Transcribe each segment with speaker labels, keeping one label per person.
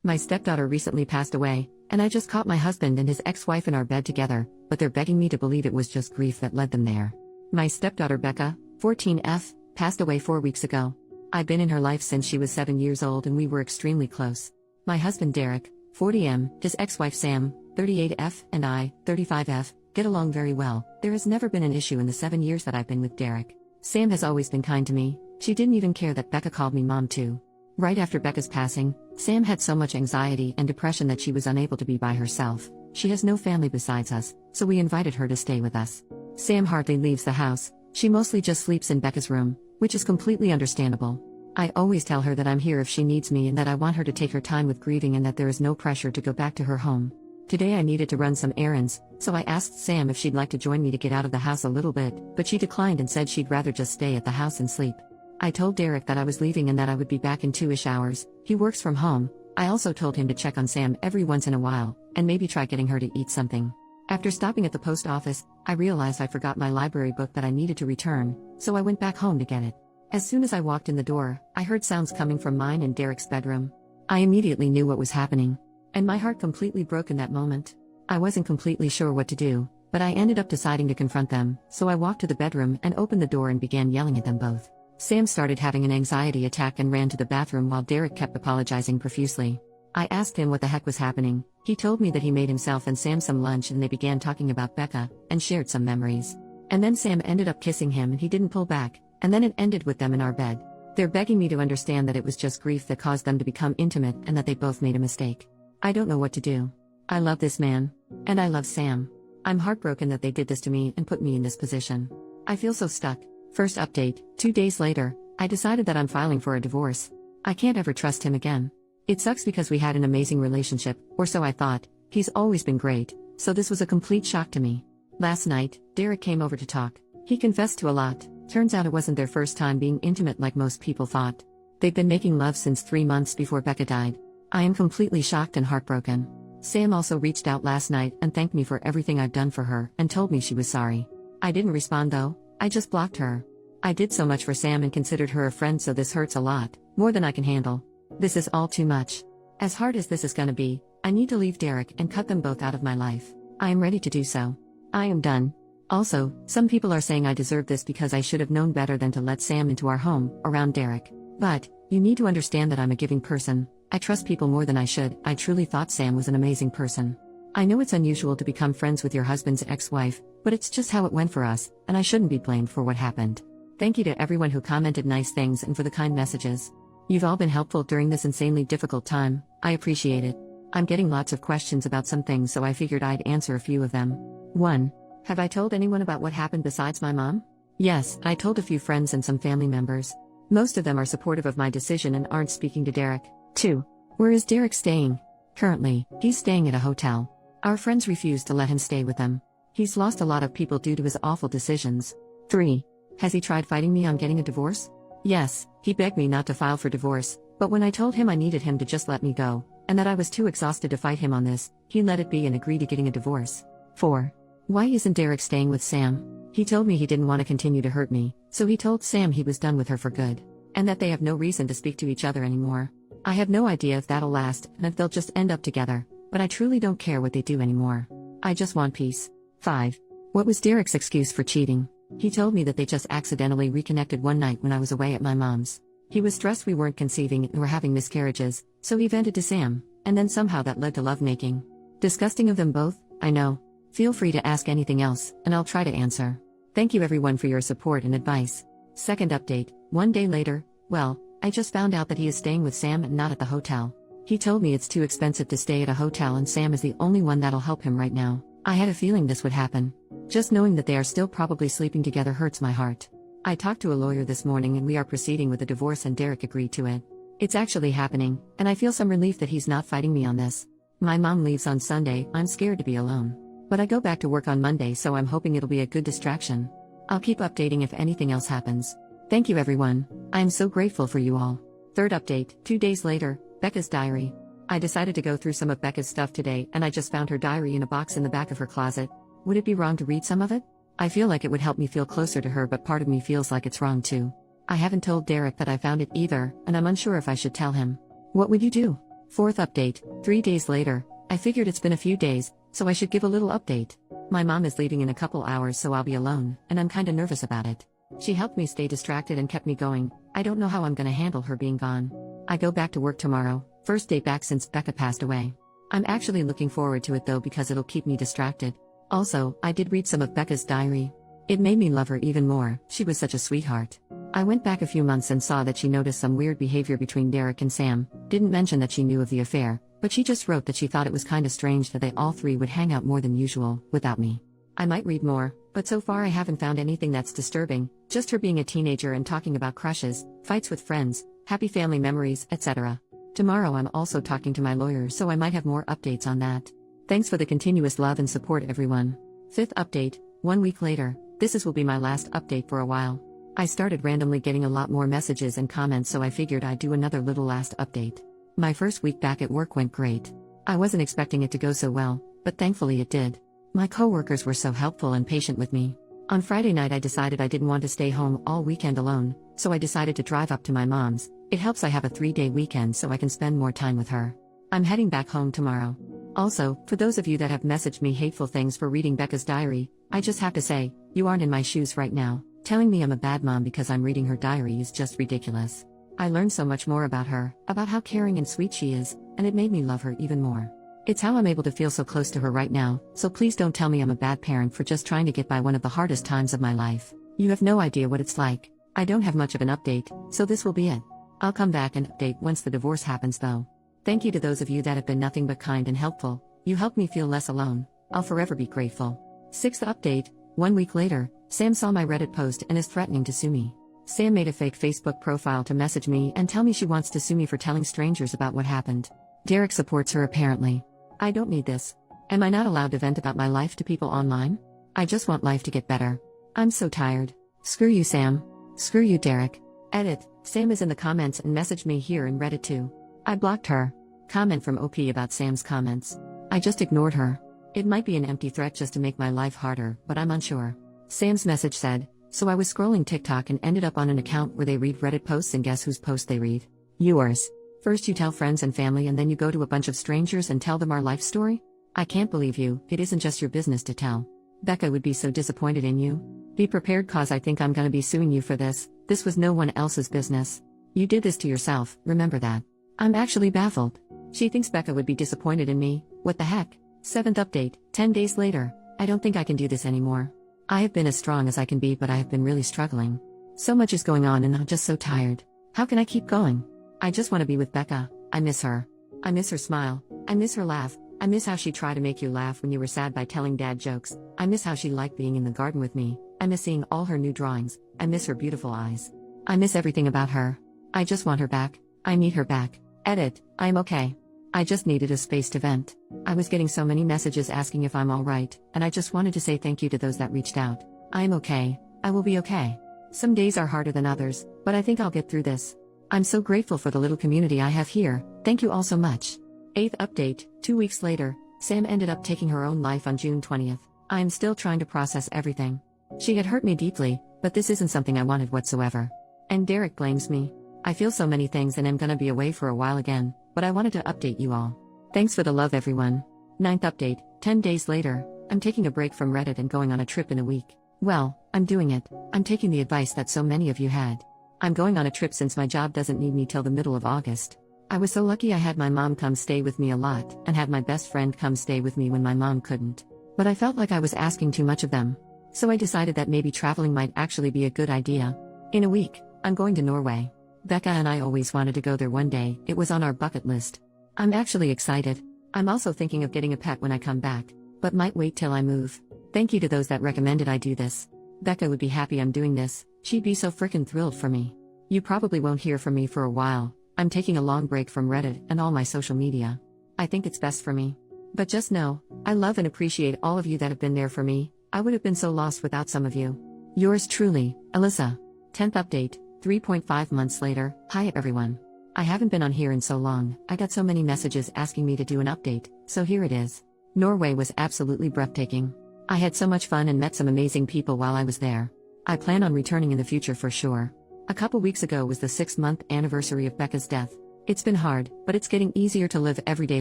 Speaker 1: My stepdaughter recently passed away, and I just caught my husband and his ex-wife in our bed together, but they're begging me to believe it was just grief that led them there. My stepdaughter Becca, 14F, passed away 4 weeks ago. I've been in her life since she was 7 years old and we were extremely close. My husband Derek, 40M, his ex-wife Sam, 38F, and I, 35F, get along very well. There has never been an issue in the 7 years that I've been with Derek. Sam has always been kind to me. She didn't even care that Becca called me mom too. Right after Becca's passing, Sam had so much anxiety and depression that she was unable to be by herself. She has no family besides us, so we invited her to stay with us. Sam hardly leaves the house. She mostly just sleeps in Becca's room, which is completely understandable. I always tell her that I'm here if she needs me and that I want her to take her time with grieving and that there is no pressure to go back to her home. Today I needed to run some errands, so I asked Sam if she'd like to join me to get out of the house a little bit, but she declined and said she'd rather just stay at the house and sleep. I told Derek that I was leaving and that I would be back in 2-ish hours. He works from home. I also told him to check on Sam every once in a while, and maybe try getting her to eat something. After stopping at the post office, I realized I forgot my library book that I needed to return, so I went back home to get it. As soon as I walked in the door, I heard sounds coming from mine and Derek's bedroom. I immediately knew what was happening, and my heart completely broke in that moment. I wasn't completely sure what to do, but I ended up deciding to confront them, so I walked to the bedroom and opened the door and began yelling at them both. Sam started having an anxiety attack and ran to the bathroom while Derek kept apologizing profusely. I asked him what the heck was happening. He told me that he made himself and Sam some lunch and they began talking about Becca, and shared some memories. And then Sam ended up kissing him and he didn't pull back, and then it ended with them in our bed. They're begging me to understand that it was just grief that caused them to become intimate and that they both made a mistake. I don't know what to do. I love this man. And I love Sam. I'm heartbroken that they did this to me and put me in this position. I feel so stuck. First update, 2 days later, I decided that I'm filing for a divorce. I can't ever trust him again. It sucks because we had an amazing relationship, or so I thought. He's always been great, so this was a complete shock to me. Last night, Derek came over to talk. He confessed to a lot. Turns out it wasn't their first time being intimate like most people thought. They've been making love since 3 months before Becca died. I am completely shocked and heartbroken. Sam also reached out last night and thanked me for everything I've done for her and told me she was sorry. I didn't respond though. I just blocked her. I did so much for Sam and considered her a friend, so this hurts a lot, more than I can handle. This is all too much. As hard as this is gonna be, I need to leave Derek and cut them both out of my life. I am ready to do so. I am done. Also, some people are saying I deserve this because I should have known better than to let Sam into our home, around Derek. But, you need to understand that I'm a giving person. I trust people more than I should. I truly thought Sam was an amazing person. I know it's unusual to become friends with your husband's ex-wife, but it's just how it went for us, and I shouldn't be blamed for what happened. Thank you to everyone who commented nice things and for the kind messages. You've all been helpful during this insanely difficult time. I appreciate it. I'm getting lots of questions about some things, so I figured I'd answer a few of them. 1. Have I told anyone about what happened besides my mom? Yes, I told a few friends and some family members. Most of them are supportive of my decision and aren't speaking to Derek. 2. Where is Derek staying? Currently, he's staying at a hotel. Our friends refuse to let him stay with them. He's lost a lot of people due to his awful decisions. 3. Has he tried fighting me on getting a divorce? Yes, he begged me not to file for divorce, but when I told him I needed him to just let me go, and that I was too exhausted to fight him on this, he let it be and agreed to getting a divorce. 4. Why isn't Derek staying with Sam? He told me he didn't want to continue to hurt me, so he told Sam he was done with her for good, and that they have no reason to speak to each other anymore. I have no idea if that'll last and if they'll just end up together, but I truly don't care what they do anymore. I just want peace. 5. What was Derek's excuse for cheating? He told me that they just accidentally reconnected one night when I was away at my mom's. He was stressed we weren't conceiving and were having miscarriages, so he vented to Sam, and then somehow that led to lovemaking. Disgusting of them both, I know. Feel free to ask anything else, and I'll try to answer. Thank you everyone for your support and advice. Second update, 1 day later, well, I just found out that he is staying with Sam and not at the hotel. He told me it's too expensive to stay at a hotel and Sam is the only one that'll help him right now. I had a feeling this would happen. Just knowing that they are still probably sleeping together hurts my heart. I talked to a lawyer this morning and we are proceeding with the divorce and Derek agreed to it. It's actually happening, and I feel some relief that he's not fighting me on this. My mom leaves on Sunday. I'm scared to be alone. But I go back to work on Monday, so I'm hoping it'll be a good distraction. I'll keep updating if anything else happens. Thank you everyone. I am so grateful for you all. Third update, 2 days later, Becca's diary. I decided to go through some of Becca's stuff today and I just found her diary in a box in the back of her closet. Would it be wrong to read some of it? I feel like it would help me feel closer to her, but part of me feels like it's wrong too. I haven't told Derek that I found it either, and I'm unsure if I should tell him. What would you do? 4th update, 3 days later. I figured it's been a few days, so I should give a little update. My mom is leaving in a couple hours, so I'll be alone, and I'm kinda nervous about it. She helped me stay distracted and kept me going. I don't know how I'm gonna handle her being gone. I go back to work tomorrow, first day back since Becca passed away. I'm actually looking forward to it though because it'll keep me distracted. Also, I did read some of Becca's diary. It made me love her even more. She was such a sweetheart. I went back a few months and saw that she noticed some weird behavior between Derek and Sam, didn't mention that she knew of the affair, but she just wrote that she thought it was kinda strange that they all three would hang out more than usual, without me. I might read more, but so far I haven't found anything that's disturbing, just her being a teenager and talking about crushes, fights with friends, happy family memories, etc. Tomorrow I'm also talking to my lawyer, so I might have more updates on that. Thanks for the continuous love and support, everyone. 5th update, 1 week later. This will be my last update for a while. I started randomly getting a lot more messages and comments, so I figured I'd do another little last update. My first week back at work went great. I wasn't expecting it to go so well, but thankfully it did. My coworkers were so helpful and patient with me. On Friday night I decided I didn't want to stay home all weekend alone, so I decided to drive up to my mom's. It helps I have a 3-day weekend so I can spend more time with her. I'm heading back home tomorrow. Also, for those of you that have messaged me hateful things for reading Becca's diary, I just have to say, you aren't in my shoes right now. Telling me I'm a bad mom because I'm reading her diary is just ridiculous. I learned so much more about her, about how caring and sweet she is, and it made me love her even more. It's how I'm able to feel so close to her right now, so please don't tell me I'm a bad parent for just trying to get by one of the hardest times of my life. You have no idea what it's like. I don't have much of an update, so this will be it. I'll come back and update once the divorce happens though. Thank you to those of you that have been nothing but kind and helpful. You helped me feel less alone. I'll forever be grateful. 6th update, 1 week later. Sam saw my Reddit post and is threatening to sue me. Sam made a fake Facebook profile to message me and tell me she wants to sue me for telling strangers about what happened. Derek supports her apparently. I don't need this. Am I not allowed to vent about my life to people online? I just want life to get better. I'm so tired. Screw you, Sam. Screw you, Derek. Edit. Sam is in the comments and messaged me here in Reddit too. I blocked her. Comment from OP about Sam's comments. I just ignored her. It might be an empty threat just to make my life harder, but I'm unsure. Sam's message said, so I was scrolling TikTok and ended up on an account where they read Reddit posts, and guess whose post they read? Yours. First you tell friends and family and then you go to a bunch of strangers and tell them our life story? I can't believe you. It isn't just your business to tell. Becca would be so disappointed in you. Be prepared cause I think I'm gonna be suing you for this. This was no one else's business. You did this to yourself, remember that. I'm actually baffled. She thinks Becca would be disappointed in me. What the heck? 7th update, 10 days later. I don't think I can do this anymore. I have been as strong as I can be, but I have been really struggling. So much is going on and I'm just so tired. How can I keep going? I just want to be with Becca. I miss her. I miss her smile. I miss her laugh. I miss how she tried to make you laugh when you were sad by telling dad jokes. I miss how she liked being in the garden with me. I miss seeing all her new drawings. I miss her beautiful eyes. I miss everything about her. I just want her back. I need her back. Edit. I'm okay. I just needed a space to vent. I was getting so many messages asking if I'm alright, and I just wanted to say thank you to those that reached out. I'm okay. I will be okay. Some days are harder than others, but I think I'll get through this. I'm so grateful for the little community I have here. Thank you all so much. 8th update, 2 weeks later. Sam ended up taking her own life on June 20th. I am still trying to process everything. She had hurt me deeply, but this isn't something I wanted whatsoever. And Derek blames me. I feel so many things and am gonna be away for a while again, but I wanted to update you all. Thanks for the love, everyone. 9th update, 10 days later. I'm taking a break from Reddit and going on a trip in a week. Well, I'm doing it. I'm taking the advice that so many of you had. I'm going on a trip since my job doesn't need me till the middle of August. I was so lucky I had my mom come stay with me a lot, and had my best friend come stay with me when my mom couldn't. But I felt like I was asking too much of them. So I decided that maybe traveling might actually be a good idea. In a week, I'm going to Norway. Becca and I always wanted to go there one day. It was on our bucket list. I'm actually excited. I'm also thinking of getting a pet when I come back, but might wait till I move. Thank you to those that recommended I do this. Becca would be happy I'm doing this. She'd be so frickin' thrilled for me. You probably won't hear from me for a while. I'm taking a long break from Reddit and all my social media. I think it's best for me. But just know, I love and appreciate all of you that have been there for me. I would have been so lost without some of you. Yours truly, Alyssa. 10th update, 3.5 months later. Hi everyone. I haven't been on here in so long. I got so many messages asking me to do an update, so here it is. Norway was absolutely breathtaking. I had so much fun and met some amazing people while I was there. I plan on returning in the future for sure. A couple weeks ago was the 6-month anniversary of Becca's death. It's been hard, but it's getting easier to live everyday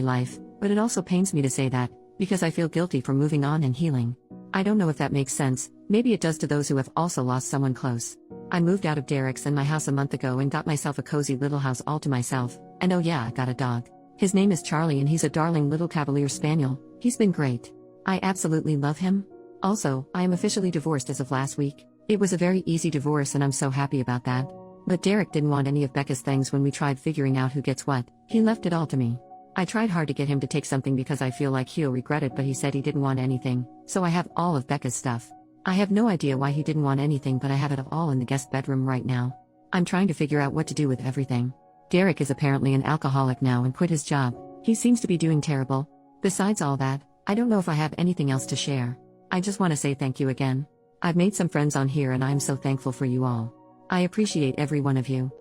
Speaker 1: life, but it also pains me to say that, because I feel guilty for moving on and healing. I don't know if that makes sense, maybe it does to those who have also lost someone close. I moved out of Derek's and my house a month ago and got myself a cozy little house all to myself, and oh yeah, I got a dog. His name is Charlie and he's a darling little Cavalier Spaniel. He's been great. I absolutely love him. Also, I am officially divorced as of last week. It was a very easy divorce and I'm so happy about that. But Derek didn't want any of Becca's things when we tried figuring out who gets what. He left it all to me. I tried hard to get him to take something because I feel like he'll regret it, but he said he didn't want anything, so I have all of Becca's stuff. I have no idea why he didn't want anything, but I have it all in the guest bedroom right now. I'm trying to figure out what to do with everything. Derek is apparently an alcoholic now and quit his job. He seems to be doing terrible. Besides all that, I don't know if I have anything else to share. I just want to say thank you again. I've made some friends on here and I am so thankful for you all. I appreciate every one of you.